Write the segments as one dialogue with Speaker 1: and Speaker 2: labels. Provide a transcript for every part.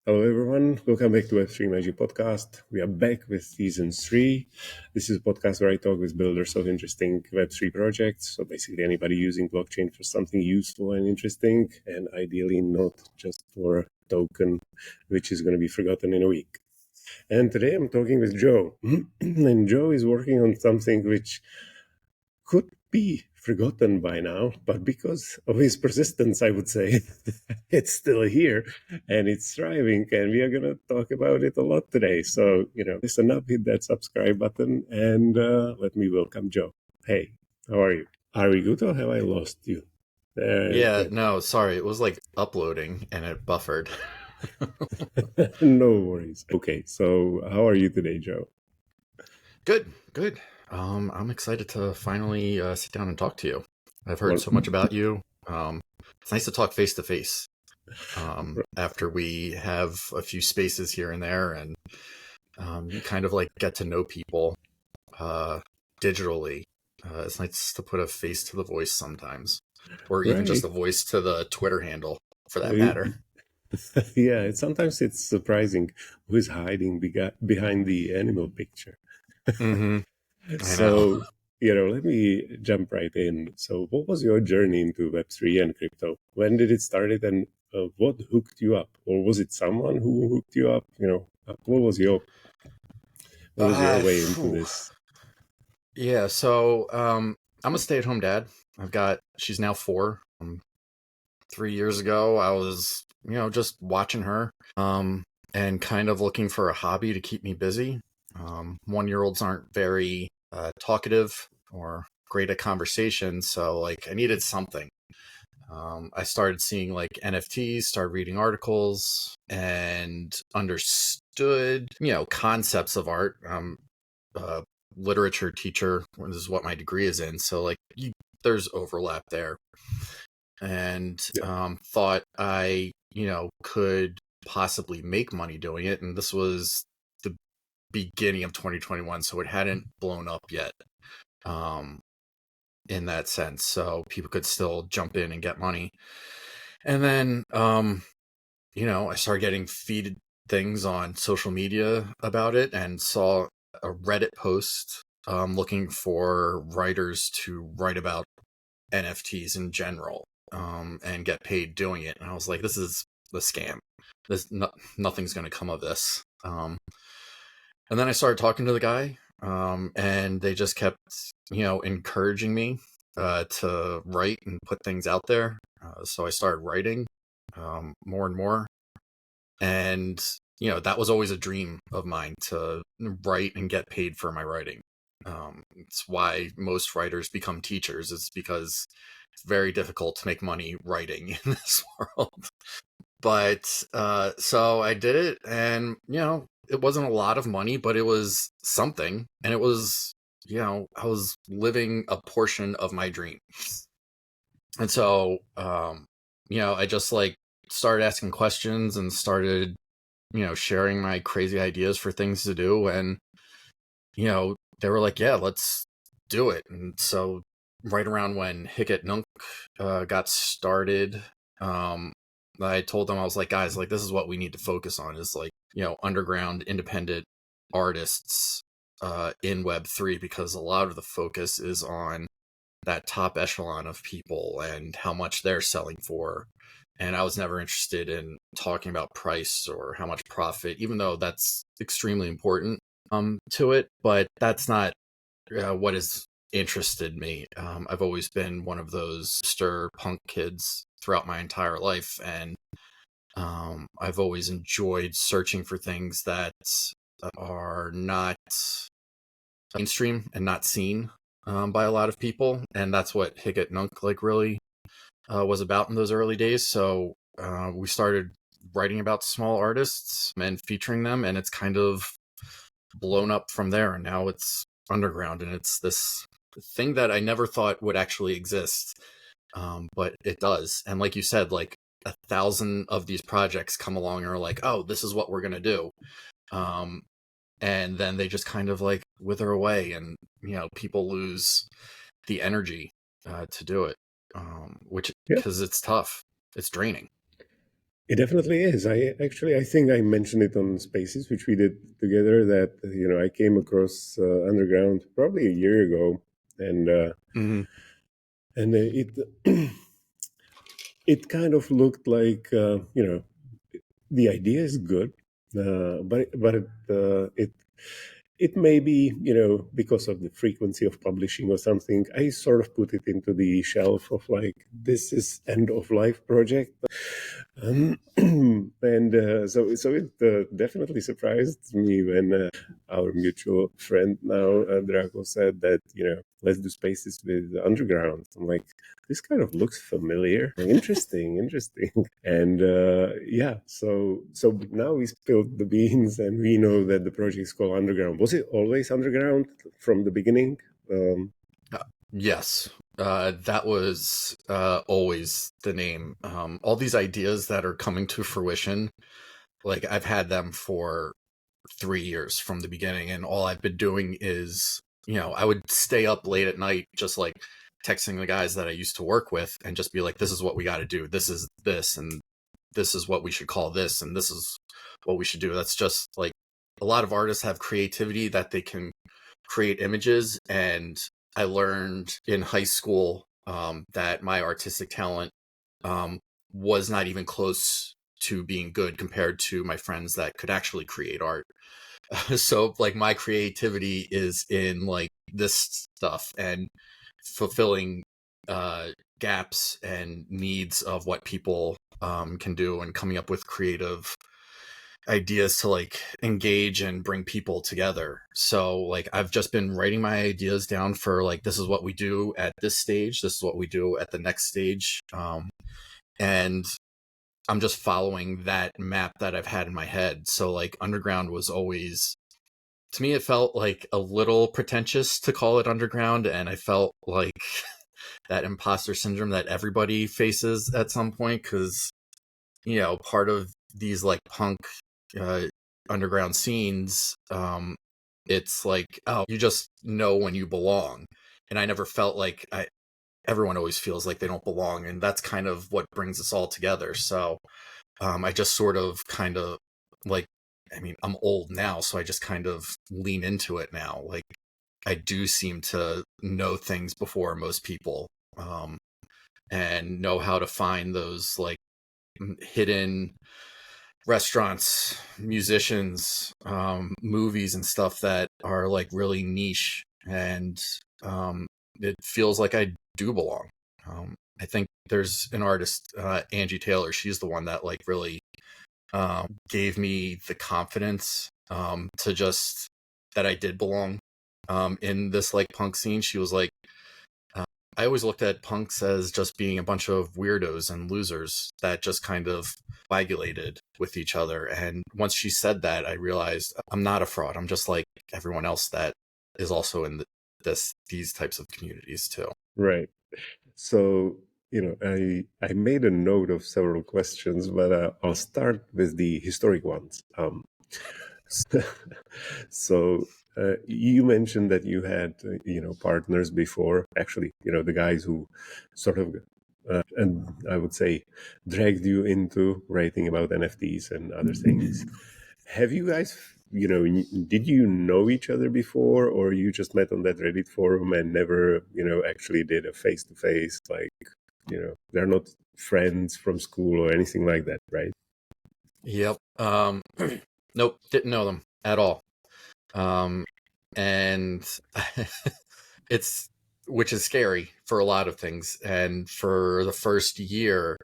Speaker 1: Hello, everyone. Welcome back to Web3 Magic Podcast. We are back with season 3. This is a podcast where I talk with builders of interesting Web3 projects. So basically anybody using blockchain for something useful and interesting, and ideally not just for a token, which is going to be forgotten in a week. And today I'm talking with Joe. And Joe is working on something which could be forgotten by now, but because of his persistence, I would say, it's still here and it's thriving, and we are going to talk about it a lot today. So, listen up, hit that subscribe button, and let me welcome Joe. Hey, how are you? Are we good, or have I lost you?
Speaker 2: Yeah, no, sorry. It was like uploading and it buffered.
Speaker 1: No worries. Okay, so how are you today, Joe?
Speaker 2: Good, good. I'm excited to finally sit down and talk to you. I've heard
Speaker 1: Well,
Speaker 2: so much about you. It's nice to talk face to face after we have a few spaces here and there, and you kind of like get to know people digitally. It's nice to put a face to the voice sometimes, or even just
Speaker 1: right.
Speaker 2: a voice to the Twitter handle, for that matter.
Speaker 1: Yeah, sometimes it's surprising who is hiding behind the animal picture.
Speaker 2: Mm-hmm. I know.
Speaker 1: So, let me jump right in. So, what was your journey into Web3 and crypto? When did it start, and what hooked you up? Or was it someone who hooked you up? What was your way into
Speaker 2: Phew.
Speaker 1: this?
Speaker 2: Yeah, so I'm a stay-at-home dad. She's now 4. 3 years ago, I was, just watching her, and kind of looking for a hobby to keep me busy. 1-year-olds aren't very talkative or great at conversation, so like I needed something. I started seeing like NFTs, started reading articles, and understood, concepts of art. A literature teacher. This is what my degree is in, so like there's overlap there, and
Speaker 1: Yeah.
Speaker 2: thought I could possibly make money doing it, and this was the beginning of 2021, so it hadn't blown up yet, um, in that sense, so people could still jump in and get money. And then I started getting feeded things on social media about it, and saw a Reddit post looking for writers to write about NFTs in general, and get paid doing it. And I was like, this is the scam. Nothing's going to come of this. And then I started talking to the guy, and they just kept, encouraging me to write and put things out there. So I started writing more and more. And, that was always a dream of mine, to write and get paid for my writing. It's why most writers become teachers. It's because it's very difficult to make money writing in this world. But so I did it, and it wasn't a lot of money, but it was something, and it was, I was living a portion of my dream. And so I just like started asking questions and started sharing my crazy ideas for things to do, and they were like, yeah, let's do it. And so right around when Hicket Nunk got started, I told them, I was like, guys, like, this is what we need to focus on, is like, underground independent artists in Web3, because a lot of the focus is on that top echelon of people and how much they're selling for. And I was never interested in talking about price or how much profit, even though that's extremely important to it, but that's not what has interested me. I've always been one of those stir punk kids throughout my entire life, and I've always enjoyed searching for things that are not mainstream and not seen by a lot of people, and that's what Hicket Nunk like really was about in those early days. So we started writing about small artists and featuring them, and it's kind of blown up from there. And now it's Undrgrnd, and it's this thing that I never thought would actually exist, but it does. And like you said, like 1,000 of these projects come along and are like, oh, this is what we're gonna do. Um, and then they just kind of like wither away, and people lose the energy to do it, which,
Speaker 1: Yeah.
Speaker 2: because it's tough, it's draining.
Speaker 1: It definitely is. I think I mentioned it on Spaces, which we did together. That I came across Underground probably a year ago, and
Speaker 2: Mm-hmm.
Speaker 1: it it kind of looked like the idea is good, but it may be because of the frequency of publishing or something. I sort of put it into the shelf of like this is end of life project. And so it definitely surprised me when our mutual friend now, Draco, said that let's do Spaces with Underground. I'm like, this kind of looks familiar. Interesting, interesting. And yeah, so now we spilled the beans, and we know that the project is called Underground. Was it always Underground from the beginning?
Speaker 2: Yes, that was always the name. All these ideas that are coming to fruition, like I've had them for 3 years from the beginning, and all I've been doing is, I would stay up late at night, just like texting the guys that I used to work with, and just be like, "This is what we got to do. This is this, and this is what we should call this, and this is what we should do." That's just like a lot of artists have creativity that they can create images, and I learned in high school that my artistic talent um, was not even close to being good compared to my friends that could actually create art. So like my creativity is in like this stuff and fulfilling uh, gaps and needs of what people can do, and coming up with creative ideas to like engage and bring people together. So like I've just been writing my ideas down for like, this is what we do at this stage, this is what we do at the next stage, and I'm just following that map that I've had in my head. So like Underground was always, to me it felt like a little pretentious to call it Underground, and I felt like that imposter syndrome that everybody faces at some point, because part of these like punk uh, underground scenes, it's like, oh, you just know when you belong, and I never felt like everyone always feels like they don't belong, and that's kind of what brings us all together. So I just sort of kind of like, I mean, I'm old now, so I just kind of lean into it now. Like I do seem to know things before most people, um, and know how to find those like hidden restaurants, musicians, movies and stuff that are like really niche, and it feels like I do belong. I think there's an artist, Angie Taylor. She's the one that like really gave me the confidence to just that I did belong in this like punk scene. She was like, I always looked at punks as just being a bunch of weirdos and losers that just kind of coagulated with each other. And once she said that, I realized I'm not a fraud. I'm just like everyone else that is also in these types of communities too.
Speaker 1: Right. So, I made a note of several questions, but I'll start with the historic ones. So, you mentioned that you had, partners before, actually, the guys who sort of, and I would say, dragged you into writing about NFTs and other things. Have you guys, did you know each other before, or you just met on that Reddit forum and never, actually did a face to face? Like, they're not friends from school or anything like that, right?
Speaker 2: Yep. Nope, didn't know them at all. Um, and it's, which is scary for a lot of things. And for the first year,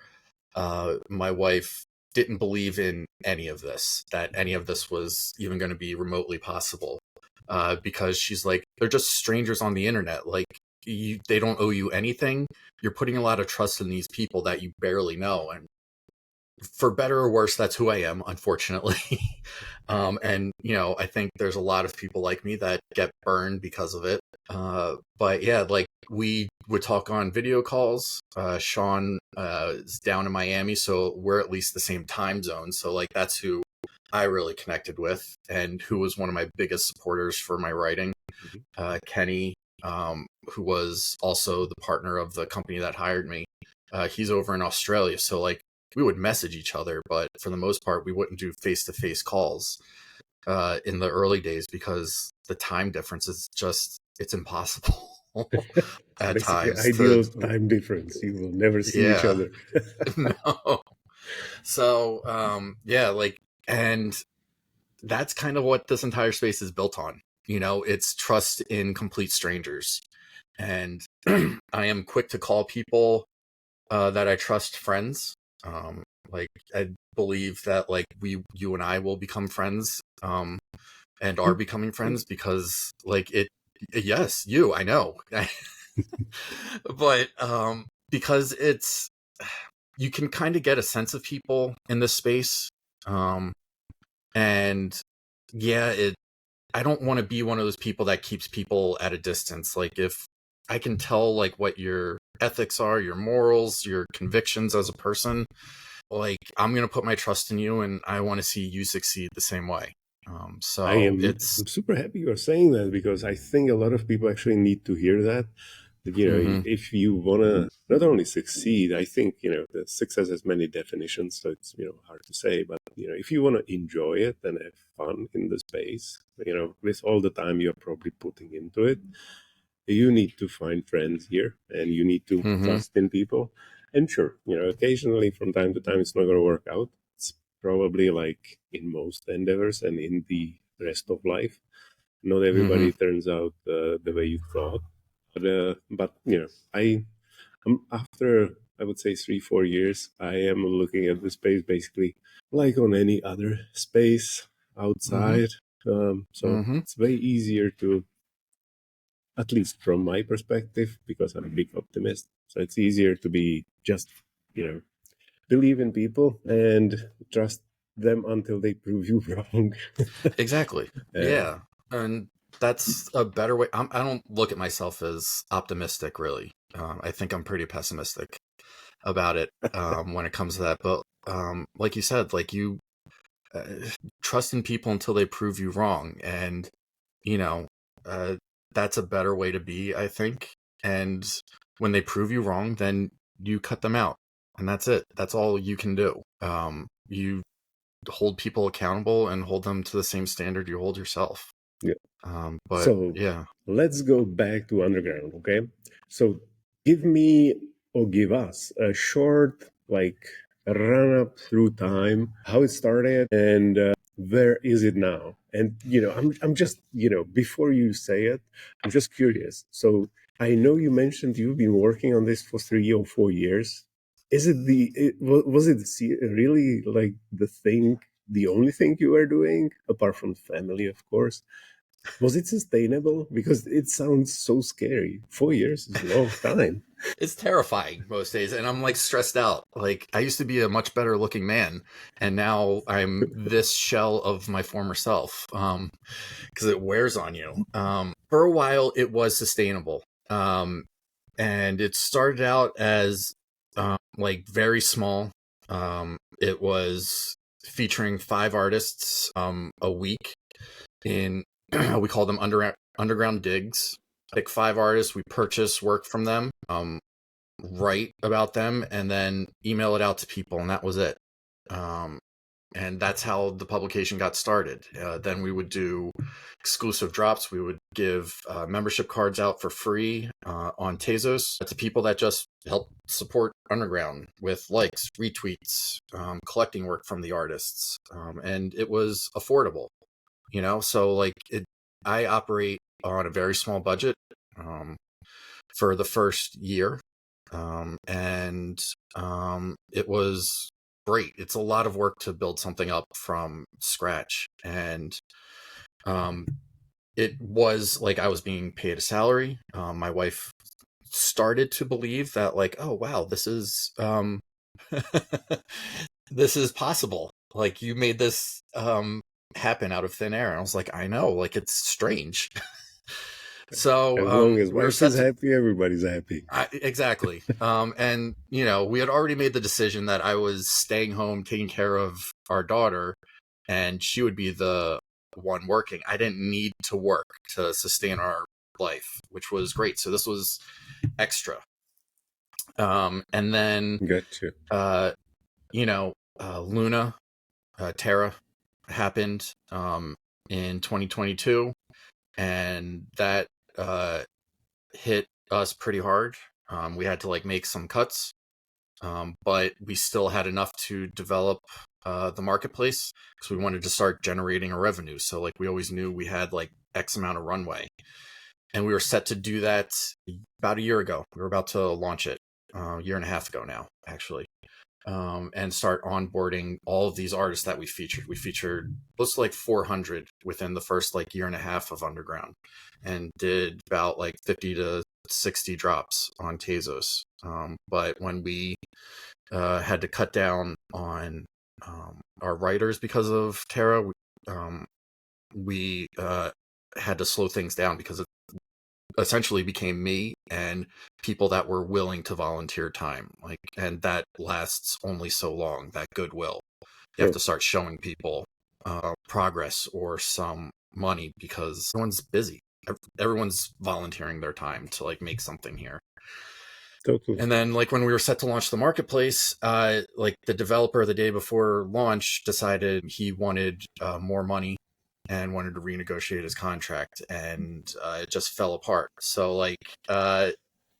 Speaker 2: my wife didn't believe in any of this, that any of this was even going to be remotely possible, because she's like, they're just strangers on the internet. Like, they don't owe you anything. You're putting a lot of trust in these people that you barely know. And for better or worse, that's who I am, unfortunately. And, I think there's a lot of people like me that get burned because of it. But yeah, like we would talk on video calls. Sean is down in Miami, so we're at least the same time zone. So like that's who I really connected with, and who was one of my biggest supporters for my writing. Kenny, who was also the partner of the company that hired me. He's over in Australia, so like we would message each other, but for the most part, we wouldn't do face-to-face calls in the early days because the time difference is just, it's impossible at
Speaker 1: Basically,
Speaker 2: times to,
Speaker 1: ideal time difference. You will never see each
Speaker 2: yeah,
Speaker 1: other.
Speaker 2: no. So, yeah, like, and that's kind of what this entire space is built on. You know, it's trust in complete strangers. And I am quick to call people that I trust friends. Like, I believe that like you and I will become friends, and are becoming friends because like yes, I know, but because it's, you can kind of get a sense of people in this space, um, and yeah, I don't want to be one of those people that keeps people at a distance. Like if I can tell like what your ethics are, your morals, your convictions as a person, like I'm going to put my trust in you and I want to see you succeed the same way.
Speaker 1: I
Speaker 2: So
Speaker 1: am
Speaker 2: it's,
Speaker 1: I'm super happy you're saying that because I think a lot of people actually need to hear that. That
Speaker 2: mm-hmm,
Speaker 1: if you want to not only succeed, I think the success has many definitions, so it's hard to say. But if you want to enjoy it and have fun in the space, with all the time you're probably putting into it, you need to find friends here, and you need to
Speaker 2: mm-hmm,
Speaker 1: trust in people. And sure, occasionally from time to time it's not going to work out. It's probably like in most endeavors and in the rest of life. Not
Speaker 2: mm-hmm,
Speaker 1: everybody turns out the way you thought, but I'm after, I would say, 3-4 years, I am looking at the space basically like on any other space
Speaker 2: mm-hmm,
Speaker 1: outside. So
Speaker 2: mm-hmm.
Speaker 1: it's way easier to, at least from my perspective, because I'm a big optimist. So it's easier to be just, believe in people and trust them until they prove you wrong.
Speaker 2: Exactly.
Speaker 1: uh,
Speaker 2: Yeah. And that's a better way. I don't look at myself as optimistic, really. I think I'm pretty pessimistic about it when it comes to that. But like you said, like you uh, trust in people until they prove you wrong. And, you know, uh, that's a better way to be, I think. And when they prove you wrong, then you cut them out. And that's it. That's all you can do. You hold people accountable and hold them to the same standard you hold yourself.
Speaker 1: yeah.
Speaker 2: But
Speaker 1: So
Speaker 2: yeah.
Speaker 1: let's go back to Undrgrnd, okay? So give me or give us a short, like, run up through time, how it started, and where is it now? And I'm just before you say it, I'm just curious. So I know you mentioned you've been working on this for 3 or 4 years. Is it was it really like the only thing you were doing apart from family, of course? Was it sustainable? Because it sounds so scary. 4 years is a long time.
Speaker 2: It's terrifying most days, and I'm like stressed out. Like I used to be a much better looking man, and now I'm this shell of my former self. Because it wears on you. For a while, it was sustainable. And it started out as like very small. It was featuring 5 artists a week in we call them underground digs. Pick 5 artists, we purchase work from them, write about them, and then email it out to people, and that was it. Um, and that's how the publication got started. Then we would do exclusive drops. We would give membership cards out for free on Tezos to people that just help support Underground with likes, retweets, collecting work from the artists, and it was affordable. So like I operate on a very small budget for the first year, and it was great. It's a lot of work to build something up from scratch, and um, it was like I was being paid a salary. My wife started to believe that, like, oh wow, this is this is possible. Like you made this happen out of thin air. And I was like, I know, like it's strange. So
Speaker 1: As long as
Speaker 2: we were
Speaker 1: wife is
Speaker 2: set to
Speaker 1: happy, everybody's happy.
Speaker 2: exactly. And we had already made the decision that I was staying home taking care of our daughter, and she would be the one working. I didn't need to work to sustain our life, which was great. So this was extra. And then
Speaker 1: Gotcha.
Speaker 2: uh Luna, Terra happened in 2022, and that hit us pretty hard. We had to like make some cuts, but we still had enough to develop the marketplace because we wanted to start generating a revenue. So like we always knew we had like X amount of runway, and we were set to do that about a year ago. We were about to launch it a year and a half ago now, actually. And start onboarding all of these artists that we featured. We featured close to like 400 within the first like year and a half of Undrgrnd, and did about like 50 to 60 drops on Tezos. But when we had to cut down on our writers because of Terra, we had to slow things down because it essentially became me and people that were willing to volunteer time, like, and that lasts only so long, that goodwill. You have
Speaker 1: Sure.
Speaker 2: to start showing people progress or some money because everyone's busy. Everyone's volunteering their time to like make something here.
Speaker 1: Totally.
Speaker 2: And then like when we were set to launch the marketplace, like the developer the day before launch decided he wanted more money and wanted to renegotiate his contract, and it just fell apart. So like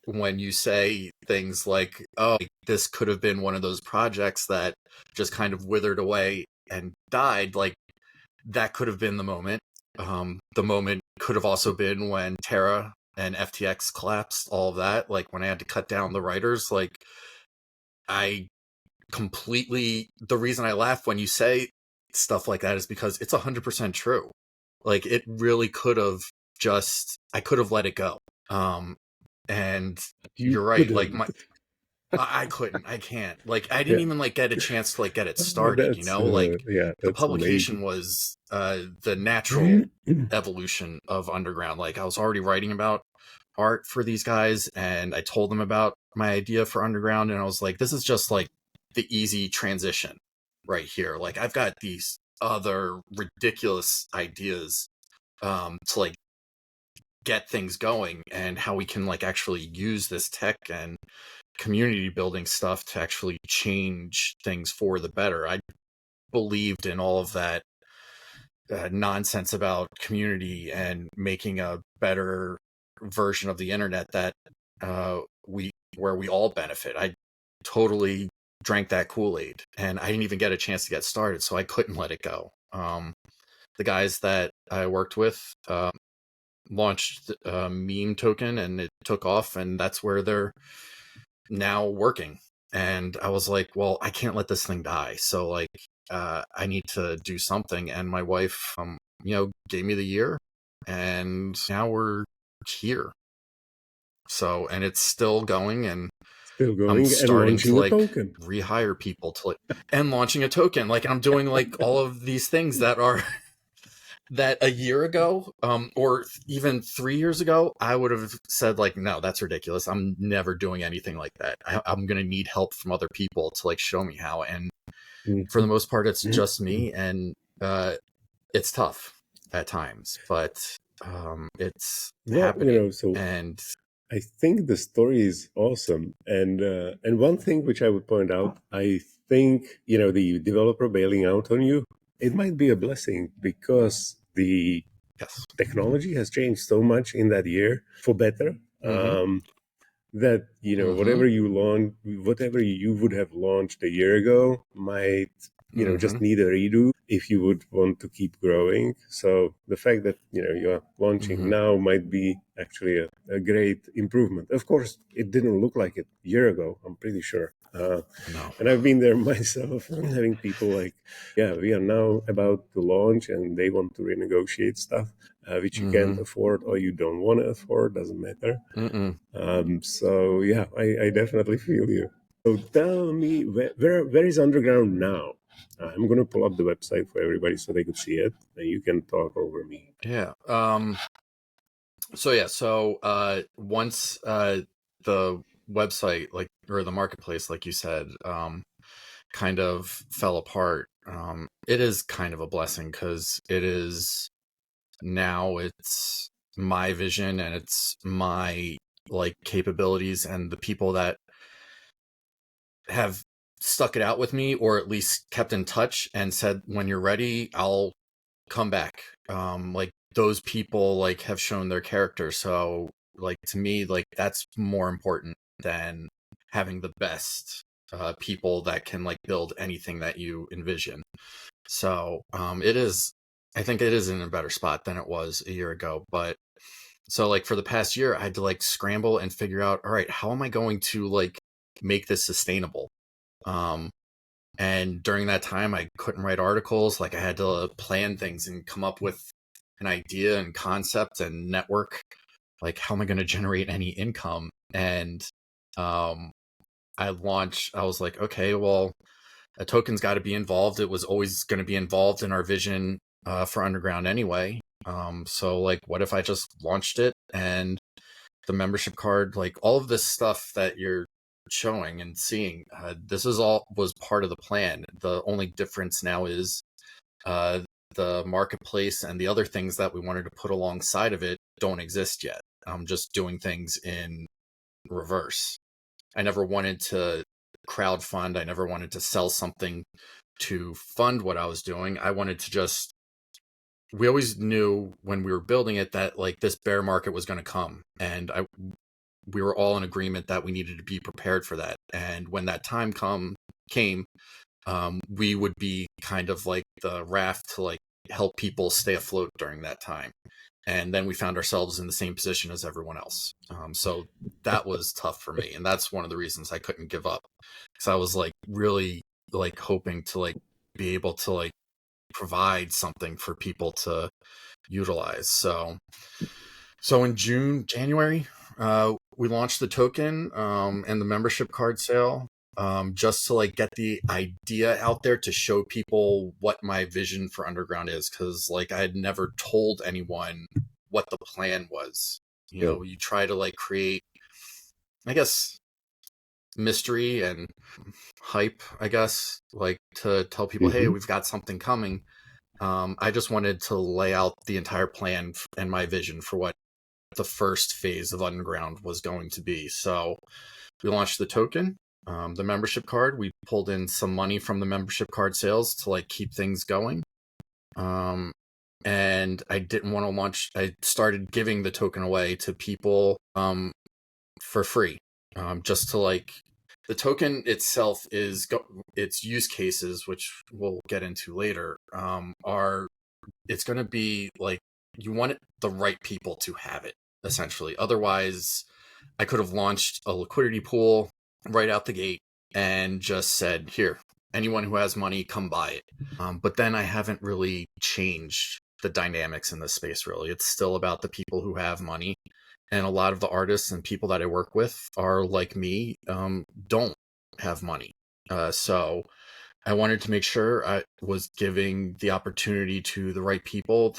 Speaker 2: when you say things like, oh, this could have been one of those projects that just kind of withered away and died, like that could have been the moment. The moment could have also been when Terra and FTX collapsed, all of that. Like when I had to cut down the writers, like I completely, the reason I laugh when you say stuff like that is because it's 100% true. Like it really could have I could have let it go. And
Speaker 1: You
Speaker 2: you're right. Like
Speaker 1: couldn't.
Speaker 2: I couldn't, I can't. Like I didn't
Speaker 1: Yeah.
Speaker 2: even like get a chance to like get it started, Like
Speaker 1: Yeah,
Speaker 2: the
Speaker 1: that's
Speaker 2: publication
Speaker 1: amazing.
Speaker 2: was the natural evolution of Undrgrnd. Like I was already writing about art for these guys, and I told them about my idea for Undrgrnd, and I was like, this is just like the easy transition right here. Like I've got these other ridiculous ideas to like get things going, and how we can like actually use this tech and community building stuff to actually change things for the better. I believed in all of that nonsense about community and making a better version of the internet that we where we all benefit. I totally drank that Kool-Aid, and I didn't even get a chance to get started, so I couldn't let it go. The guys that I worked with launched a meme token, and it took off, and that's where they're now working. And I was like, well, I can't let this thing die. So like, I need to do something. And my wife, gave me the year, and now we're here. So, and it's still going, and
Speaker 1: Still
Speaker 2: I'm
Speaker 1: going and
Speaker 2: starting to
Speaker 1: launching a
Speaker 2: like
Speaker 1: token.
Speaker 2: rehire people to like, and launching a token. Like I'm doing like all of these things that are that a year ago, or even 3 years ago, I would have said like, no, that's ridiculous. I'm never doing anything like that. I'm going to need help from other people to like show me how. And for the
Speaker 1: Mhm.
Speaker 2: most part, it's just me, and it's tough at times, but it's
Speaker 1: Well,
Speaker 2: happening.
Speaker 1: so
Speaker 2: And
Speaker 1: I think the story is awesome, and one thing which I would point out, I think the developer bailing out on you, it might be a blessing because the
Speaker 2: yes,
Speaker 1: technology has changed so much in that year for better.
Speaker 2: mm-hmm,
Speaker 1: That
Speaker 2: mm-hmm,
Speaker 1: whatever you would have launched a year ago might
Speaker 2: mm-hmm,
Speaker 1: just need a redo if you would want to keep growing. So the fact that you're launching
Speaker 2: mm-hmm.
Speaker 1: now might be actually a great improvement. Of course, it didn't look like it a year ago, I'm pretty sure.
Speaker 2: No.
Speaker 1: And I've been there myself, having people like, yeah, we are now about to launch, and they want to renegotiate stuff which you can't
Speaker 2: Mm-hmm.
Speaker 1: afford or you don't want to afford, doesn't matter.
Speaker 2: Mm-mm.
Speaker 1: So yeah, I definitely feel you. So tell me, where is Undrgrnd now? I'm gonna pull up the website for everybody so they could see it, and you can talk over me.
Speaker 2: Yeah. So once the website, like, or the marketplace, like you said, kind of fell apart, it is kind of a blessing because it's my vision, and it's my like capabilities, and the people that have stuck it out with me, or at least kept in touch and said, when you're ready, I'll come back. Like those people like have shown their character. So like to me, like that's more important than having the best people that can like build anything that you envision. So I think it is in a better spot than it was a year ago. But so like for the past year, I had to like scramble and figure out, all right, how am I going to like make this sustainable? Um, and during that time, I couldn't write articles. Like I had to plan things and come up with an idea and concept and network. Like, how am I going to generate any income? And um, I was like, okay, well, a token's got to be involved. It was always going to be involved in our vision for Undrgrnd anyway. So like, what if I just launched it and the membership card, like all of this stuff that you're showing and seeing, this is all was part of the plan. The only difference now is uh, the marketplace and the other things that we wanted to put alongside of it don't exist yet. I'm just doing things in reverse. I never wanted to crowdfund. I never wanted to sell something to fund what I was doing. I wanted to just, we always knew when we were building it that like this bear market was going to come. And we were all in agreement that we needed to be prepared for that. And when that time came, we would be kind of like the raft to like help people stay afloat during that time. And then we found ourselves in the same position as everyone else. So that was tough for me. And that's one of the reasons I couldn't give up. Because I was like really like hoping to like be able to like provide something for people to utilize. So in January, we launched the token and the membership card sale, just to like get the idea out there to show people what my vision for Undrgrnd is, because like I had never told anyone what the plan was. You know, you try to like create, I guess, mystery and hype, I guess, like to tell people, hey, we've got something coming. I just wanted to lay out the entire plan and my vision for what the first phase of Undrgrnd was going to be. So we launched the token, the membership card. We pulled in some money from the membership card sales to like keep things going. And I didn't want to launch. I started giving the token away to people for free, just to like, the token itself is its use cases, which we'll get into later, are, it's going to be like, you want the right people to have it, essentially. Otherwise, I could have launched a liquidity pool right out the gate and just said, here, anyone who has money, come buy it. But then I haven't really changed the dynamics in this space, really. It's still about the people who have money. And a lot of the artists and people that I work with are like me, don't have money. So I wanted to make sure I was giving the opportunity to the right people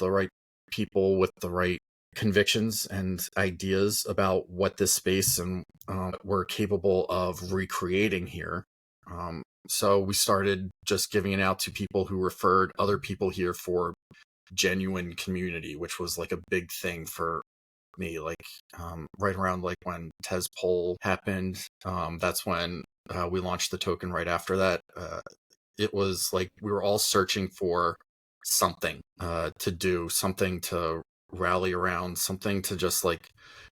Speaker 2: with the right convictions and ideas about what this space and we're capable of recreating here. So we started just giving it out to people who referred other people here for genuine community, which was like a big thing for me. Like right around like when Tez poll happened, that's when we launched the token. Right after that, it was like we were all searching for something to do, something to rally around, something to just like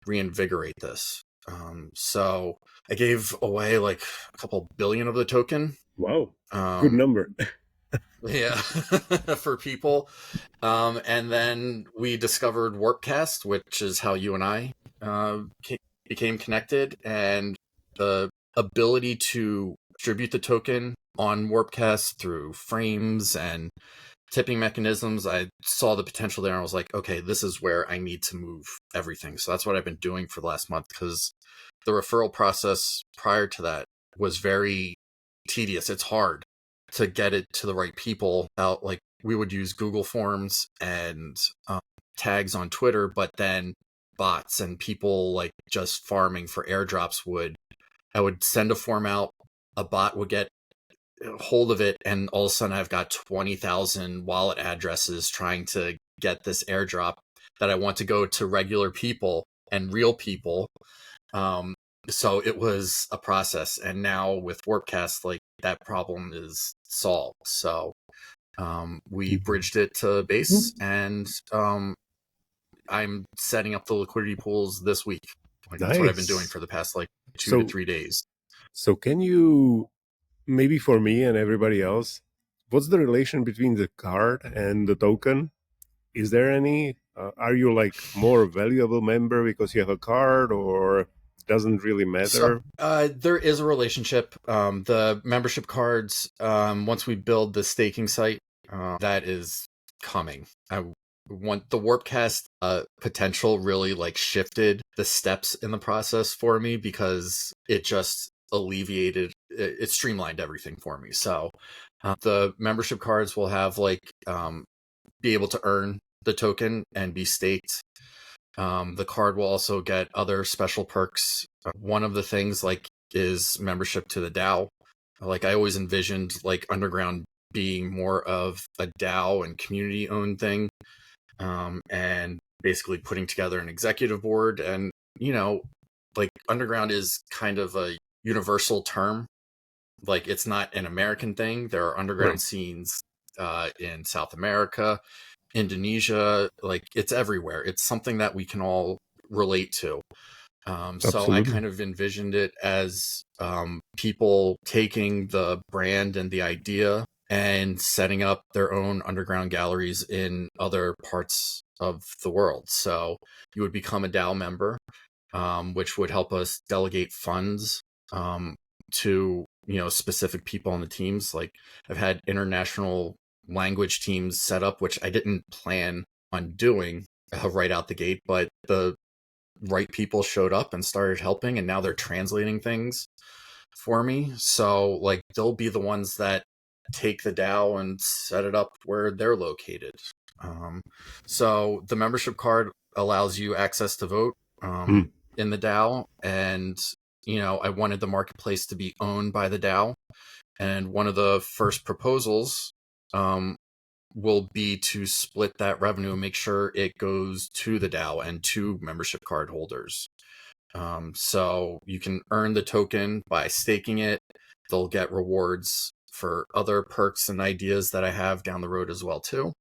Speaker 2: reinvigorate this. So I gave away like a couple billion of the token.
Speaker 1: Wow, good number.
Speaker 2: Yeah, for people. And then we discovered Warpcast, which is how you and I became connected, and the ability to distribute the token on Warpcast through frames and tipping mechanisms. I saw the potential there and I was like, okay, this is where I need to move everything. So that's what I've been doing for the last month, because the referral process prior to that was very tedious. It's hard to get it to the right people out. Like we would use Google Forms and tags on Twitter, but then bots and people like just farming for airdrops I would send a form out, a bot would get hold of it, and all of a sudden I've got 20,000 wallet addresses trying to get this airdrop that I want to go to regular people and real people. So it was a process. And now with Warpcast, like that problem is solved. So we bridged it to base, and I'm setting up the liquidity pools this week. Like that's what I've been doing
Speaker 1: Nice.
Speaker 2: for the past like 2 to
Speaker 1: So,
Speaker 2: 3 days.
Speaker 1: so can you, maybe for me and everybody else, what's the relation between the card and the token? Is there any? Are you like more valuable member because you have a card, or doesn't really
Speaker 2: So
Speaker 1: matter?
Speaker 2: there is a relationship. The membership cards, once we build the staking site, that is coming. I want the Warpcast potential really like shifted the steps in the process for me, because it just it streamlined everything for me. So the membership cards will have like be able to earn the token and be staked. The card will also get other special perks. One of the things like is membership to the DAO. Like I always envisioned like Underground being more of a DAO and community owned thing, and basically putting together an executive board. And like Underground is kind of a universal term. Like it's not an American thing. There are underground
Speaker 1: Right.
Speaker 2: scenes in South America, Indonesia, like it's everywhere. It's something that we can all relate to. So I
Speaker 1: Absolutely.
Speaker 2: kind of envisioned it as people taking the brand and the idea and setting up their own underground galleries in other parts of the world. So you would become a DAO member, which would help us delegate funds to specific people on the teams. Like I've had international language teams set up, which I didn't plan on doing right out the gate, but the right people showed up and started helping, and now they're translating things for me. So like they'll be the ones that take the DAO and set it up where they're located. So the membership card allows you access to vote
Speaker 1: Hmm.
Speaker 2: in the DAO, and I wanted the marketplace to be owned by the DAO, and one of the first proposals will be to split that revenue and make sure it goes to the DAO and to membership card holders. So you can earn the token by staking it. They'll get rewards for other perks and ideas that I have down the road as well too.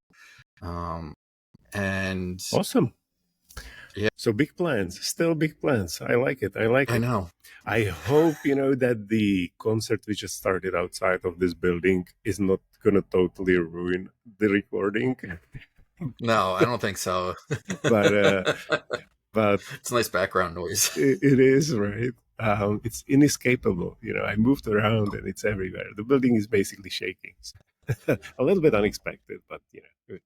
Speaker 2: And
Speaker 1: Awesome.
Speaker 2: yeah,
Speaker 1: So big plans, still big plans. I like it. I like
Speaker 2: I
Speaker 1: it.
Speaker 2: know.
Speaker 1: I hope that the concert we just started outside of this building is not gonna totally ruin the recording.
Speaker 2: No, I don't think so.
Speaker 1: but but
Speaker 2: It's a nice background noise.
Speaker 1: it is right. It's inescapable. I moved around and it's everywhere. The building is basically shaking. A little bit unexpected, but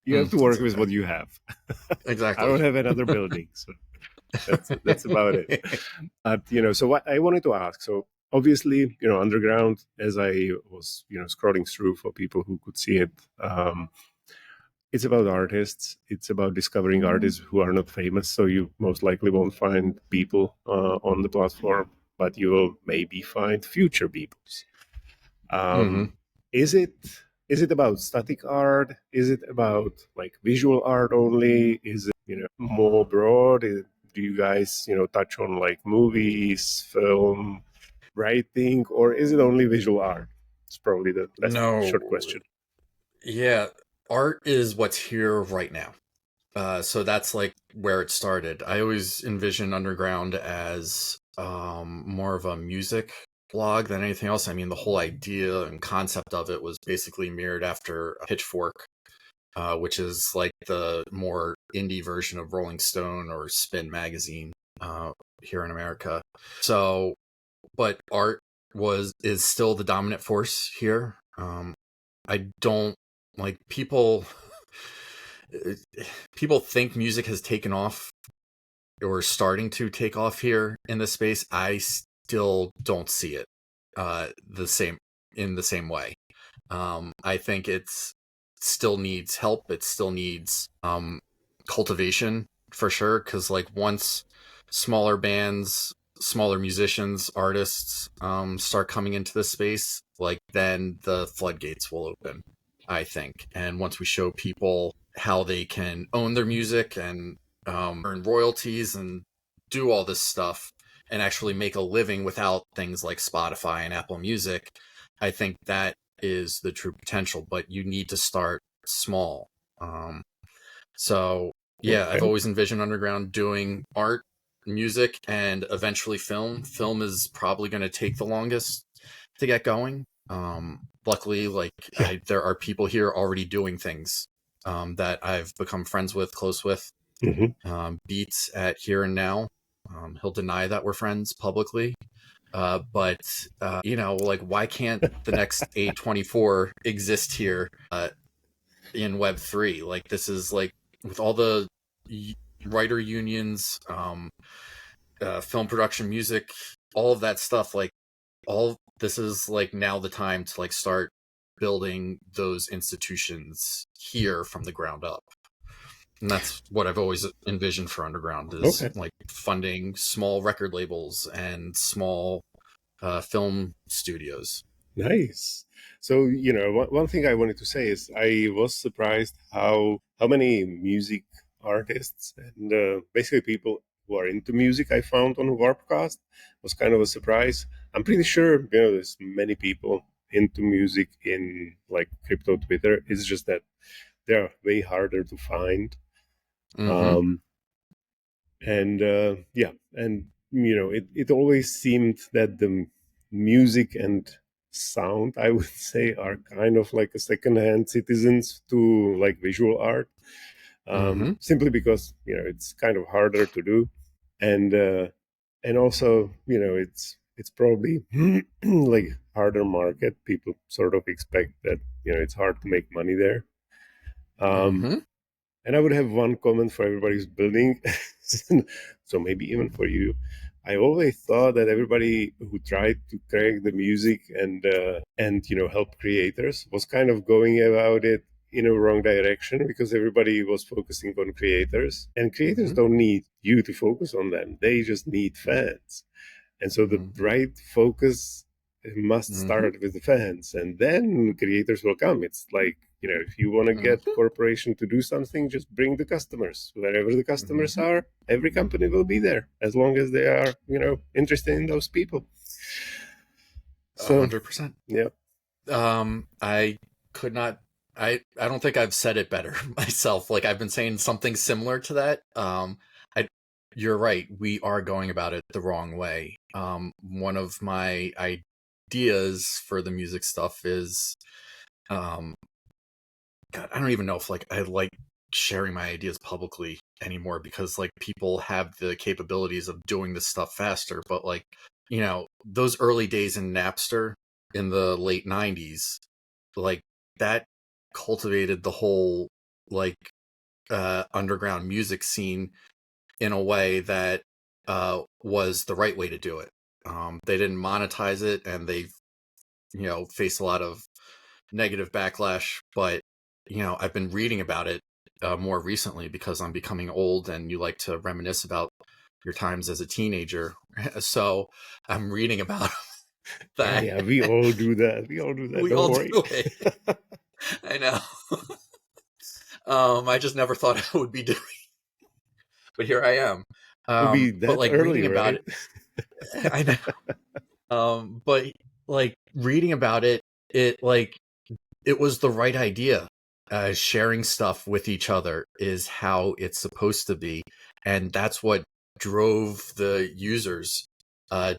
Speaker 1: you have to
Speaker 2: That's
Speaker 1: work with
Speaker 2: okay.
Speaker 1: what you have. I
Speaker 2: Exactly.
Speaker 1: don't have another building, so that's about it. But so what I wanted to ask. So obviously, Underground, as I was scrolling through for people who could see it, it's about artists. It's about discovering artists who are not famous. So you most likely won't find people on the platform, but you will maybe find future peoples.
Speaker 2: Hmm.
Speaker 1: Is it about static art? Is it about like visual art only? Is it more broad? Do you guys touch on like movies, film, writing, or is it only visual art? It's probably the best short
Speaker 2: No.
Speaker 1: question.
Speaker 2: Yeah. Art is what's here right now. So that's like where it started. I always envision Underground as more of a music blog than anything else. I mean, the whole idea and concept of it was basically mirrored after Pitchfork, which is like the more indie version of Rolling Stone or Spin magazine here in America. So, but art is still the dominant force here. I don't like people think music has taken off or starting to take off here in this space. I still don't see it the same in the same way. I think it's still needs help. It still needs cultivation for sure. Because like once smaller bands, smaller musicians, artists start coming into this space, like then the floodgates will open, I think. And once we show people how they can own their music and earn royalties and do all this stuff and actually make a living without things like Spotify and Apple Music, I think that is the true potential, but you need to start small. Um, so yeah, I've
Speaker 1: Okay.
Speaker 2: always envisioned Underground doing art, music, and eventually film. Film is probably going to take the longest to get going. Luckily, like
Speaker 1: Yeah.
Speaker 2: there are people here already doing things that I've become friends with, close with.
Speaker 1: Hmm.
Speaker 2: Beats at Here and Now. He'll deny that we're friends publicly, but like why can't the next A24 exist here in Web3? Like this is like with all the writer unions, film production, music, all of that stuff. Like all this is like now the time to like start building those institutions here from the ground up. And that's what I've always envisioned for Underground is
Speaker 1: Okay.
Speaker 2: like funding small record labels and small film studios.
Speaker 1: Nice. So, one thing I wanted to say is I was surprised how many music artists and basically people who are into music I found on Warpcast was kind of a surprise. I'm pretty sure, there's many people into music in like crypto Twitter. It's just that they're way harder to find.
Speaker 2: Mm-hmm.
Speaker 1: Um, and yeah, and it always seemed that the music and sound, I would say, are kind of like a second-hand citizens to like visual art,
Speaker 2: Mm-hmm.
Speaker 1: simply because it's kind of harder to do, and also it's probably like harder market. People sort of expect that it's hard to make money there. um,
Speaker 2: Mm-hmm.
Speaker 1: and I would have one comment for everybody who's building. So maybe even for you. I always thought that everybody who tried to crack the music and help creators was kind of going about it in a wrong direction, because everybody was focusing on creators, and creators
Speaker 2: Mm-hmm.
Speaker 1: don't need you to focus on them. They just need fans. And so the
Speaker 2: Mm-hmm.
Speaker 1: right focus must
Speaker 2: Mm-hmm.
Speaker 1: start with the fans, and then creators will come. It's like, if you want to get
Speaker 2: Mm-hmm.
Speaker 1: corporation to do something, just bring the customers. Wherever the customers
Speaker 2: Mm-hmm.
Speaker 1: are, every company will be there, as long as they are, interested in those people. So,
Speaker 2: 100%.
Speaker 1: yeah.
Speaker 2: I could not. I don't think I've said it better myself. Like I've been saying something similar to that. I You're right. We are going about it the wrong way. One of my ideas for the music stuff is, um, God, I don't even know if like I like sharing my ideas publicly anymore because like people have the capabilities of doing this stuff faster. But like those early days in Napster in the late '90s, like that cultivated the whole like underground music scene in a way that was the right way to do it. They didn't monetize it, and they faced a lot of negative backlash. But I've been reading about it more recently because I'm becoming old, and you like to reminisce about your times as a teenager. So I'm reading about
Speaker 1: Yeah,
Speaker 2: that.
Speaker 1: yeah, we all do that. We all do that.
Speaker 2: We
Speaker 1: Don't
Speaker 2: all
Speaker 1: worry.
Speaker 2: do it. I know. I just never thought I would be doing, but here I am.
Speaker 1: To be
Speaker 2: But
Speaker 1: that
Speaker 2: like
Speaker 1: early,
Speaker 2: reading about
Speaker 1: right?
Speaker 2: it, I know. But like reading about it, it like it was the right idea. Sharing stuff with each other is how it's supposed to be, and that's what drove the users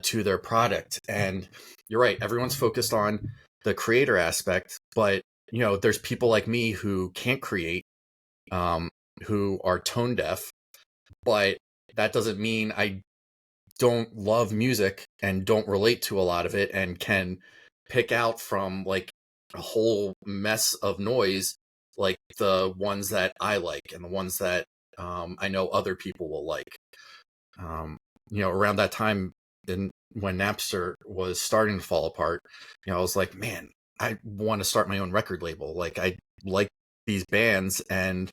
Speaker 2: to their product. And you're right, everyone's focused on the creator aspect, but there's people like me who can't create, um, who are tone deaf, but that doesn't mean I don't love music and don't relate to a lot of it and can pick out from like a whole mess of noise, like the ones that I like and the ones that I know other people will like. Um, Around that time, when Napster was starting to fall apart, I was like, man, I want to start my own record label. Like I like these bands, and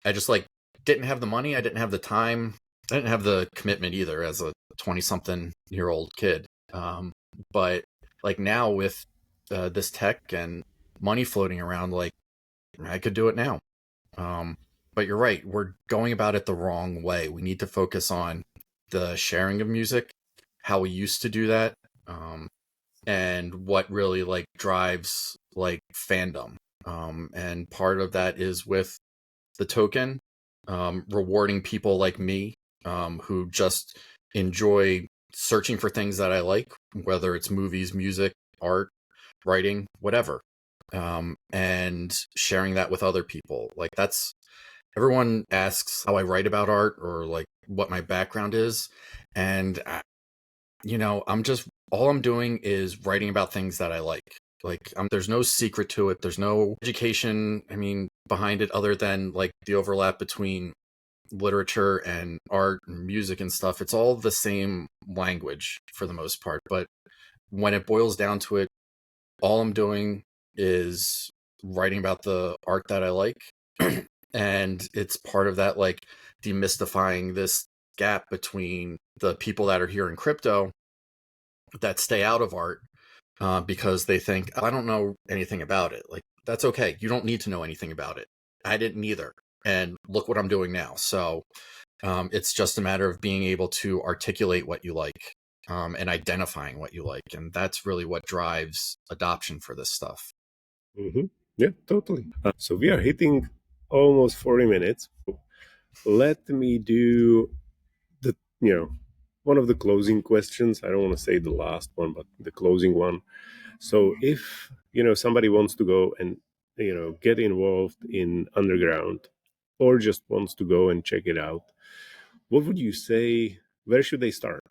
Speaker 2: I just like didn't have the money. I didn't have the time. I didn't have the commitment either as a 20-something-year-old kid. But like now with this tech and money floating around, like I could do it now. Um, but you're right. We're going about it the wrong way. We need to focus on the sharing of music, how we used to do that. Um, and what really like drives like fandom. And part of that is with the token, rewarding people like me, who just enjoy searching for things that I like, whether it's movies, music, art, writing, whatever, and sharing that with other people. Like that's everyone asks how I write about art or like what my background is, and I'm just all I'm doing is writing about things that I like. Like, there's no secret to it. There's no education, I mean, behind it other than like the overlap between literature and art and music and stuff. It's all the same language for the most part. But when it boils down to it, all I'm doing is writing about the art that I like. And it's part of that, like, demystifying this gap between the people that are here in crypto that stay out of art, because they think, "Oh, I don't know anything about it." Like, that's okay. You don't need to know anything about it. I didn't either. And look what I'm doing now. So it's just a matter of being able to articulate what you like, and identifying what you like. And that's really what drives adoption for this stuff.
Speaker 1: Mm-hmm. Yeah, totally. So we are hitting almost 40 minutes. Let me do the, one of the closing questions. I don't want to say the last one, but the closing one. So if, somebody wants to go and, get involved in Underground or just wants to go and check it out, what would you say? Where should they start?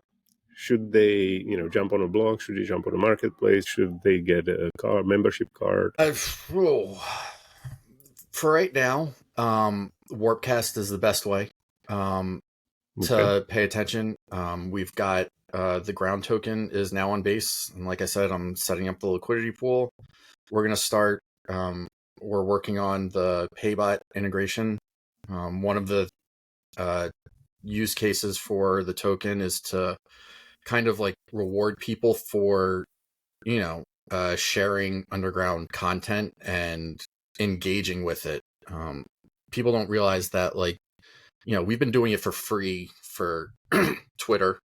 Speaker 1: Should they, jump on a blog? Should they jump on a marketplace? Should they get a membership card?
Speaker 2: For right now, Warpcast is the best way,
Speaker 1: Okay.
Speaker 2: to pay attention. We've got the ground token is now on base, and like I said, I'm setting up the liquidity pool. We're gonna start. We're working on the Paybot integration. One of the uh, use cases for the token is to kind of like reward people for sharing underground content and engaging with it. People don't realize that, like, we've been doing it for free for Twitter,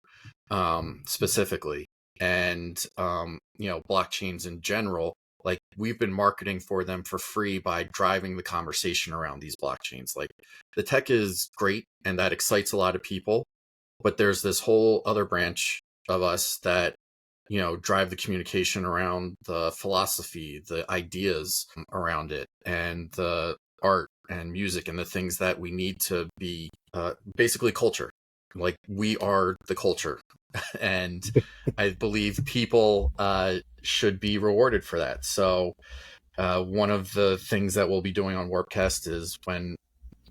Speaker 2: specifically, and blockchains in general. Like, we've been marketing for them for free by driving the conversation around these blockchains. Like, the tech is great and that excites a lot of people, but there's this whole other branch of us that drive the communication around the philosophy, the ideas around it, and the art and music and the things that we need to be, basically culture. Like, we are the culture. And I believe people should be rewarded for that. So one of the things that we'll be doing on Warpcast is,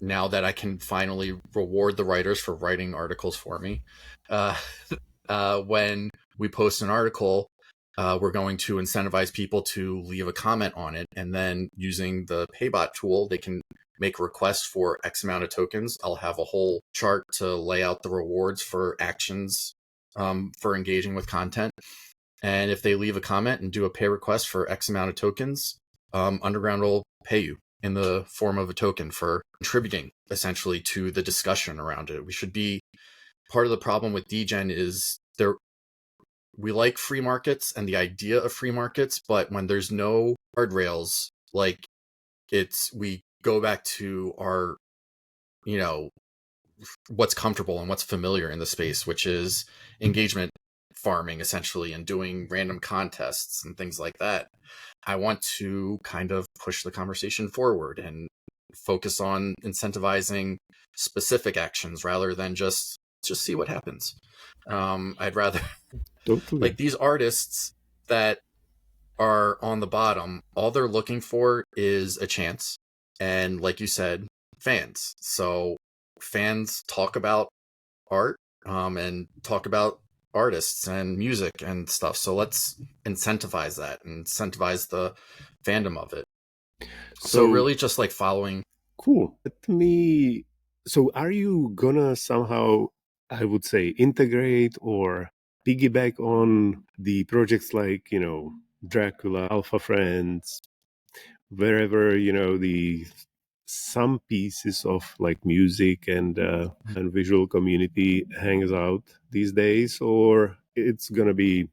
Speaker 2: now that I can finally reward the writers for writing articles for me, uh, when we post an article, we're going to incentivize people to leave a comment on it, and then using the Paybot tool, they can make a request for X amount of tokens. I'll have a whole chart to lay out the rewards for actions, for engaging with content. And if they leave a comment and do a pay request for X amount of tokens, Underground will pay you in the form of a token for contributing essentially to the discussion around it. We should be part of the problem with DGen is we like free markets and the idea of free markets, but when there's no guardrails, like, we go back to our, you know, what's comfortable and what's familiar in the space, which is engagement farming essentially, and doing random contests and things like that. I want to kind of push the conversation forward and focus on incentivizing specific actions rather than just see what happens. I'd rather
Speaker 1: Totally.
Speaker 2: like these artists that are on the bottom, all they're looking for is a chance. And like you said, fans. So fans talk about art, and talk about artists and music and stuff. So let's incentivize that and incentivize the fandom of it. So
Speaker 1: So
Speaker 2: really just like following.
Speaker 1: cool. Let me. So are you gonna somehow, I would say, integrate or piggyback on the projects like, Dracula, Alpha Friends, wherever, the some pieces of like music and visual community hangs out these days, or it's gonna be,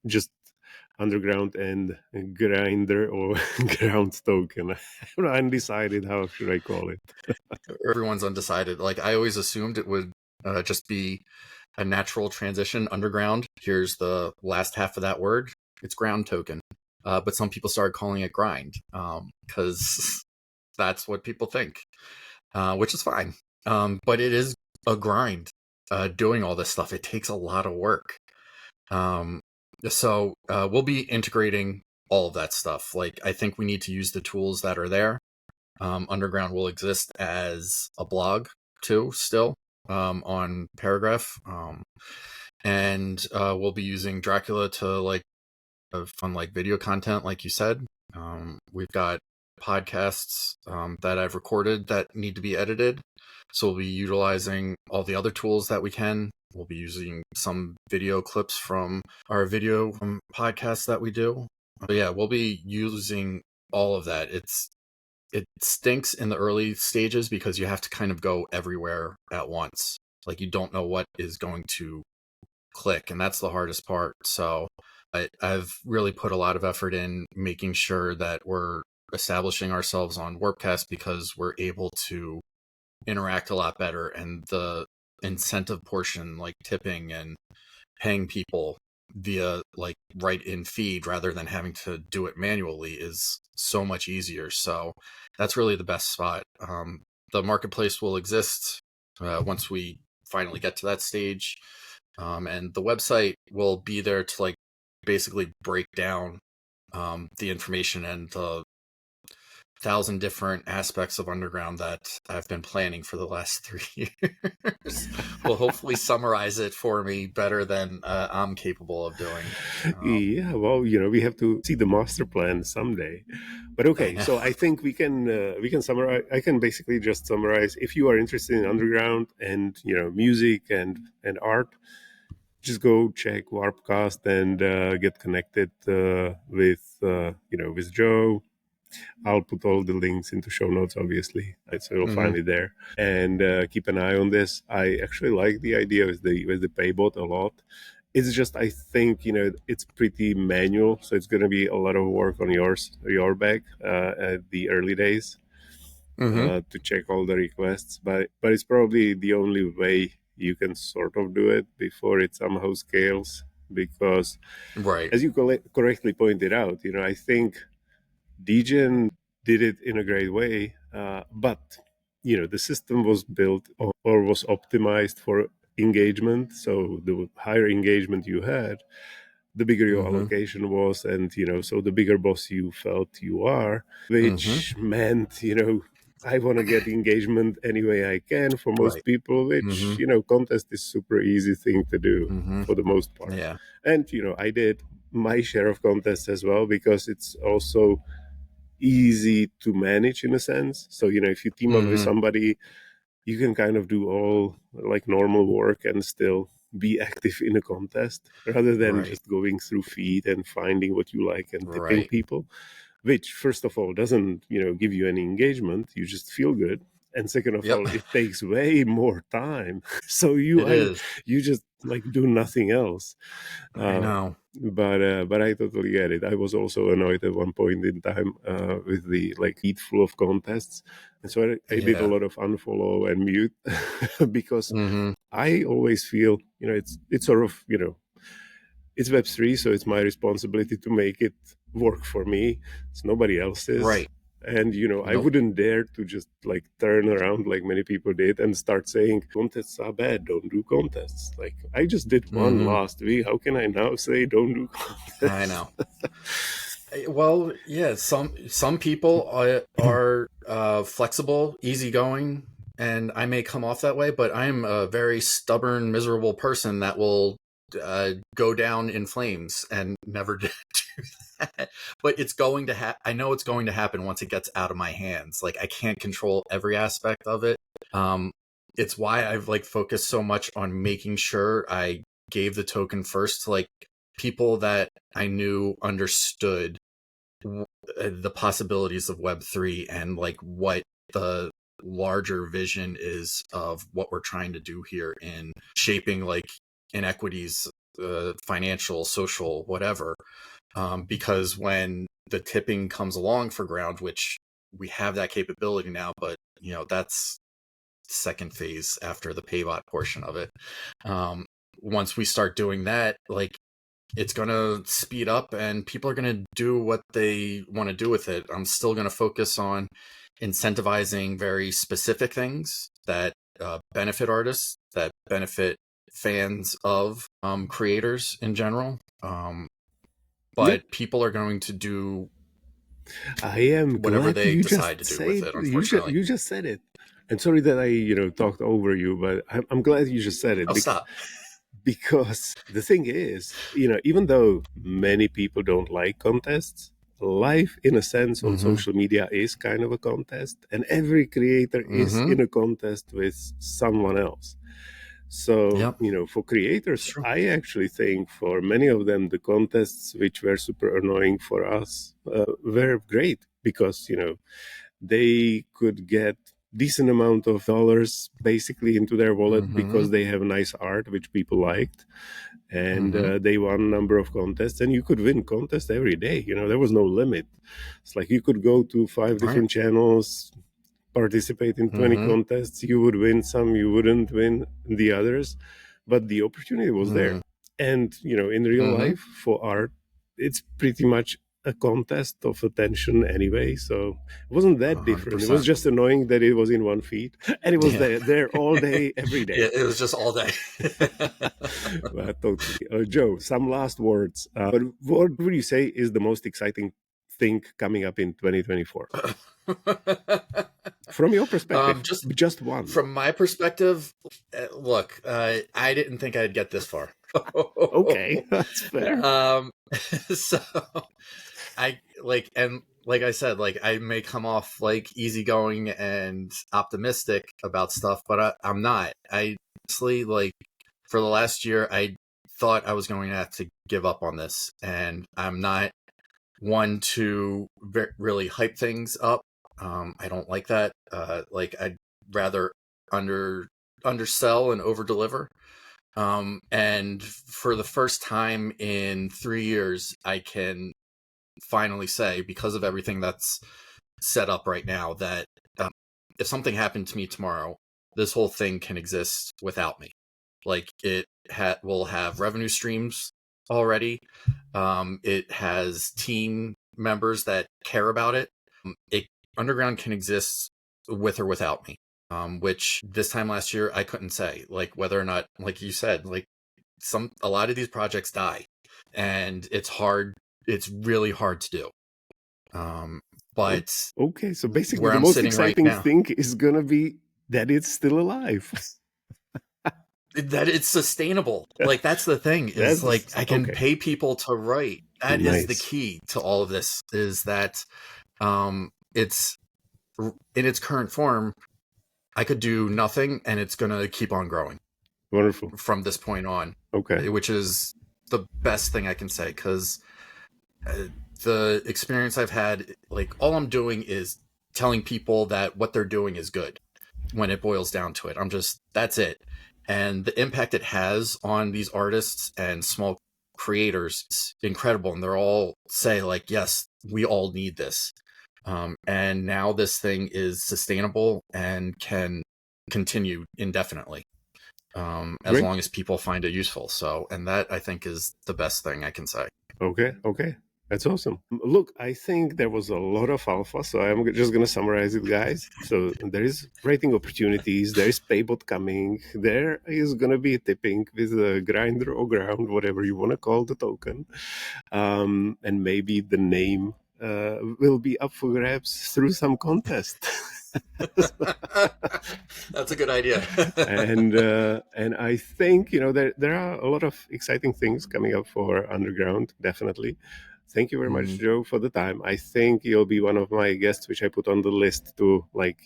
Speaker 1: just Underground and Grinder or Ground Token. I'm undecided how should I call it.
Speaker 2: Everyone's undecided. Like I always assumed it would just be a natural transition. Underground. Here's the last half of that word. It's ground token. But some people started calling it grind because that's what people think, which is fine. But it is a grind doing all this stuff. It takes a lot of work. So we'll be integrating all of that stuff. Like I think we need to use the tools that are there. Underground will exist as a blog too, still on Paragraph, and we'll be using Dracula to like fun like video content, like you said. We've got podcasts that I've recorded that need to be edited, so we'll be utilizing all the other tools that we can. We'll be using some video clips from our video podcasts that we do. But yeah, we'll be using all of that. It stinks in the early stages because you have to kind of go everywhere at once. Like you don't know what is going to click, and that's the hardest part. So I've really put a lot of effort in making sure that we're establishing ourselves on Warpcast because we're able to interact a lot better, and the incentive portion, like tipping and paying people via like right in feed rather than having to do it manually, is so much easier. So that's really the best spot. The marketplace will exist once we finally get to that stage, and the website will be there to like basically break down the information and the 1,000 different aspects of Underground that I've been planning for the last 3 years. Will hopefully summarize it for me better than I'm capable of doing.
Speaker 1: Yeah, well, we have to see the master plan someday. But
Speaker 2: I
Speaker 1: okay,
Speaker 2: know.
Speaker 1: so I think we can summarize. I can basically just summarize. If you are interested in underground and music and art, just go check Warpcast and get connected with Joe. I'll put all the links into show notes, obviously, so you'll find it there. And keep an eye on this. I actually like the idea with the paybot a lot. It's just I think it's pretty manual, so it's going to be a lot of work on your back at the early days to check all the requests. But it's probably the only way you can sort of do it before it somehow scales. Because,
Speaker 2: Right.
Speaker 1: as you correctly pointed out, I think Degen did it in a great way, but the system was built or was optimized for engagement. So the higher engagement you had, the bigger your allocation was, and so the bigger boss you felt you are, which meant I want to get engagement any way I can for most
Speaker 2: Right.
Speaker 1: people, which contest is super easy thing to do for the most part.
Speaker 2: Yeah.
Speaker 1: And I did my share of contests as well, because it's also easy to manage in a sense. So if you team up with somebody, you can kind of do all like normal work and still be active in a contest, rather than
Speaker 2: Right.
Speaker 1: just going through feed and finding what you like and tipping
Speaker 2: Right.
Speaker 1: people, which first of all doesn't give you any engagement. You just feel good, and second of
Speaker 2: Yep.
Speaker 1: all, it takes way more time. So
Speaker 2: It is.
Speaker 1: you just like do nothing else.
Speaker 2: I
Speaker 1: uh,
Speaker 2: know.
Speaker 1: but I totally get it. I was also annoyed at one point in time with the like feed full of contests, and so I did a
Speaker 2: Yeah.
Speaker 1: lot of unfollow and mute because
Speaker 2: Mm-hmm.
Speaker 1: I always feel it's sort of it's Web3, so it's my responsibility to make it work for me. It's nobody else's.
Speaker 2: Right.
Speaker 1: And I
Speaker 2: Nope.
Speaker 1: wouldn't dare to just like turn around like many people did and start saying contests are bad, don't do contests. Like I just did one
Speaker 2: Mm-hmm.
Speaker 1: last week. How can I now say don't do
Speaker 2: I
Speaker 1: contests?
Speaker 2: know. Well, yeah. Some people are flexible, easygoing, and I may come off that way, but I am a very stubborn, miserable person that will go down in flames and never do that. But it's going to happen. I know it's going to happen once it gets out of my hands. Like I can't control every aspect of it. Um, it's why I've like focused so much on making sure I gave the token first to like people that I knew understood the possibilities of Web3 and like what the larger vision is of what we're trying to do here in shaping like inequities, financial, social, whatever. because when the tipping comes along for ground, which we have that capability now, but that's second phase after the pivot portion of it. Once we start doing that, like, it's going to speed up and people are going to do what they want to do with it. I'm still going to focus on incentivizing very specific things that benefit artists, that benefit fans of creators in general.
Speaker 1: Yeah,
Speaker 2: But people are going to do
Speaker 1: I am
Speaker 2: whatever
Speaker 1: glad
Speaker 2: they
Speaker 1: you
Speaker 2: decide
Speaker 1: just
Speaker 2: to do with
Speaker 1: said
Speaker 2: it, unfortunately.
Speaker 1: you just said it. And sorry that I talked over you, but I'm glad you just said it
Speaker 2: Oh, stop.
Speaker 1: because the thing is, even though many people don't like contests, life in a sense on
Speaker 2: Mm-hmm.
Speaker 1: social media is kind of a contest, and every creator is
Speaker 2: Mm-hmm.
Speaker 1: in a contest with someone else. So,
Speaker 2: Yep.
Speaker 1: for
Speaker 2: It's
Speaker 1: creators,
Speaker 2: true.
Speaker 1: I actually think for many of them, the contests which were super annoying for us were great because, they could get decent amount of dollars basically into their wallet
Speaker 2: Mm-hmm.
Speaker 1: because they have nice art which people liked, and
Speaker 2: Mm-hmm.
Speaker 1: they won a number of contests, and you could win contests every day. There was no limit. It's like you could go to five
Speaker 2: Right.
Speaker 1: different channels, participate in 20
Speaker 2: Mm-hmm.
Speaker 1: contests. You would win some, you wouldn't win the others, but the opportunity was there. And in real
Speaker 2: Mm-hmm.
Speaker 1: life for art, it's pretty much a contest of attention anyway, so it wasn't that different. It was
Speaker 2: 100%.
Speaker 1: just annoying that it was in one feed and it was
Speaker 2: Yeah.
Speaker 1: there all day every day.
Speaker 2: It was just all day.
Speaker 1: Totally. Joe, some last words. But what would you say is the most exciting thing coming up in 2024 from your perspective?
Speaker 2: Just
Speaker 1: Just one.
Speaker 2: from my perspective, look, I didn't think I'd get this far.
Speaker 1: Okay, that's fair.
Speaker 2: um, so like I said, like, I may come off like easygoing and optimistic about stuff, but I'm not. I honestly, like, for the last year, I thought I was going to have to give up on this, and I'm not one to really hype things up. I don't like that. Like, I'd rather undersell and over deliver. And for the first time in 3 years, I can finally say, because of everything that's set up right now, that if something happened to me tomorrow, this whole thing can exist without me. Like, it will have revenue streams already. It has team members that care about it. It Underground can exist with or without me. Which this time last year I couldn't say, like, whether or not, like you said, like, a lot of these projects die, and it's hard. It's really hard to do. But
Speaker 1: Okay, so basically
Speaker 2: where
Speaker 1: the
Speaker 2: I'm
Speaker 1: most
Speaker 2: sitting right
Speaker 1: exciting
Speaker 2: now,
Speaker 1: thing is gonna be that it's still alive.
Speaker 2: that it's sustainable. Like, that's the thing, is like, I can
Speaker 1: Okay.
Speaker 2: pay people to write. That is the
Speaker 1: Nice.
Speaker 2: key to all of this, is that it's in its current form. I could do nothing and it's going to keep on growing
Speaker 1: Wonderful.
Speaker 2: from this point on,
Speaker 1: Okay.
Speaker 2: which is the best thing I can say, because the experience I've had, like, all I'm doing is telling people that what they're doing is good when it boils down to it. That's it. And the impact it has on these artists and small creators is incredible. And they're all say, like, yes, we all need this. And now this thing is sustainable and can continue indefinitely, as
Speaker 1: Great.
Speaker 2: long as people find it useful. So, and that, I think, is the best thing I can say.
Speaker 1: Okay. Okay. That's awesome. Look, I think there was a lot of alpha, so I'm just going to summarize it, guys. So there is rating opportunities, there is paybot coming, there is going to be tipping with a grinder or ground, whatever you want to call the token. And maybe the name will be up for grabs through some contest.
Speaker 2: That's a good idea.
Speaker 1: And I think there are a lot of exciting things coming up for Undrgrnd, definitely. Thank you very much, Joe, for the time. I think you'll be one of my guests, which I put on the list to, like,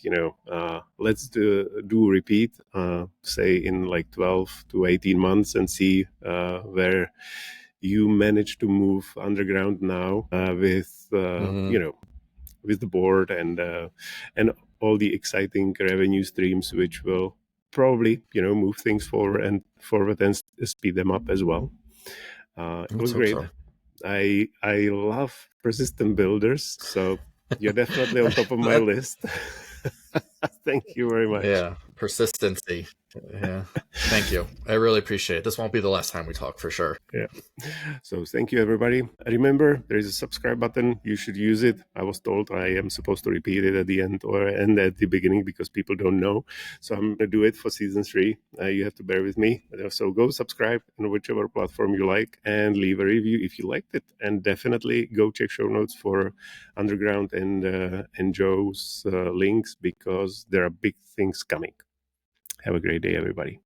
Speaker 1: let's do repeat, say in like 12 to 18 months, and see where you manage to move Undrgrnd now with with the board and all the exciting revenue streams, which will probably move things forward and speed them up as well. It
Speaker 2: Let's
Speaker 1: was
Speaker 2: hope
Speaker 1: great.
Speaker 2: so.
Speaker 1: I love persistent builders, so you're definitely on top of my
Speaker 2: That,
Speaker 1: list. Thank you very much.
Speaker 2: yeah, persistency. Yeah. Thank you. I really appreciate it. This won't be the last time we talk for sure.
Speaker 1: Yeah. So thank you, everybody. Remember, there is a subscribe button. You should use it. I was told I am supposed to repeat it at the end or and at the beginning because people don't know. So I'm going to do it for season 3. You have to bear with me. So go subscribe on whichever platform you like and leave a review if you liked it. And definitely go check show notes for Undrgrnd and Joe's links because there are big things coming. Have a great day, everybody.